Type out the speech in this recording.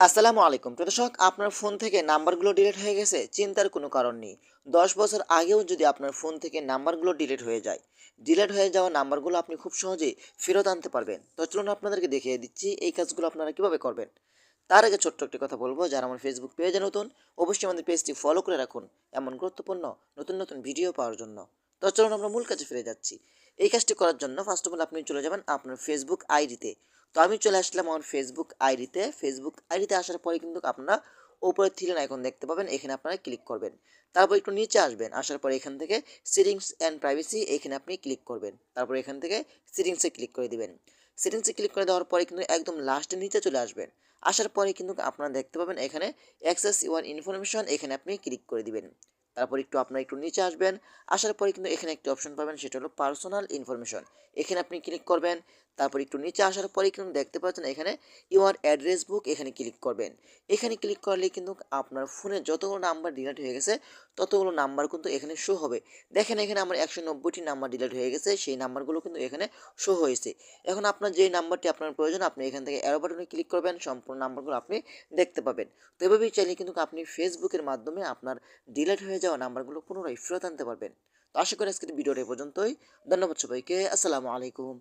আসসালামু আলাইকুম। প্রিয় দর্শক, আপনার ফোন থেকে নাম্বারগুলো ডিলিট হয়ে গেছে, চিন্তার কোনো কারণ নেই। ১০ বছর আগেও যদি আপনার ফোন থেকে নাম্বারগুলো ডিলিট হয়ে যায়, ডিলিট হয়ে যাওয়া নাম্বারগুলো আপনি খুব সহজেই ফেরত আনতে পারবেন। তো চলুন আপনাদেরকে দেখিয়ে দিচ্ছি এই কাজগুলো আপনারা কিভাবে করবেন। তার আগে ছোট্ট একটি কথা বলবো, যারা আমার ফেসবুক পেজে নতুন, অবশ্যই আমাদের পেজটি ফলো করে রাখুন এমন গুরুত্বপূর্ণ নতুন নতুন ভিডিও পাওয়ার জন্য। তো চলুন আমরা মূল কাজে ফিরে যাচ্ছি। এই কাজটি করার জন্য ফার্স্ট অফ অল আপনি চলে যাবেন আপনার ফেসবুক আইডিতে। তো আমি চলে আসলাম আমার ফেসবুক আইডিতে আসার পরে কিন্তু আপনারা উপরে থ্রি আইকন দেখতে পাবেন, এখানে আপনারা ক্লিক করবেন। তারপর একটু নিচে আসবেন, আসার পরে এখান থেকে সেটিংস অ্যান্ড প্রাইভেসি এখানে আপনি ক্লিক করবেন। তারপর এখান থেকে সেটিংসে ক্লিক করে দিবেন। সেটিংসে ক্লিক করে দেওয়ার পরে কিন্তু একদম লাস্টে নিচে চলে আসবেন। আসার পরে কিন্তু আপনারা দেখতে পাবেন এখানে অ্যাক্সেস ইউর ইনফরমেশন, এখানে আপনি ক্লিক করে দিবেন। তারপর আপনারা একটু নিচে আসবেন। আসার পরে কিন্তু এখানে একটি অপশন পাবেন, সেটা হলো পার্সোনাল ইনফরমেশন, এখানে আপনি ক্লিক করবেন। তারপর একটু নিচে আসার পরে কিন্তু দেখতে পাচ্ছেন এখানে ইউর অ্যাড্রেস বুক, এখানে ক্লিক করবেন। এখানে ক্লিক করলে কিন্তু আপনার ফোনে যতগুলো নাম্বার ডিলিট হয়ে গেছে ততগুলো নাম্বার কিন্তু এখানে শো হবে। দেখেন এখানে আমার ১৯০টি নাম্বার ডিলিট হয়ে গেছে, সেই নাম্বারগুলো কিন্তু এখানে শো হয়েছে। এখন আপনার যে নাম্বারটি আপনার প্রয়োজন, আপনি এখান থেকে অ্যারো বাটনে ক্লিক করবেন, সম্পূর্ণ নাম্বারগুলো আপনি দেখতে পাবেন। তো এভাবেই চাইলে কিন্তু আপনি ফেসবুকের মাধ্যমে আপনার ডিলিট হয়ে যাওয়া নাম্বারগুলো পুনরায় ফেরত আনতে পারবেন। তো আশা করি আজকের ভিডিওটা এ পর্যন্তই। ধন্যবাদ সবাইকে। আসসালামু আলাইকুম।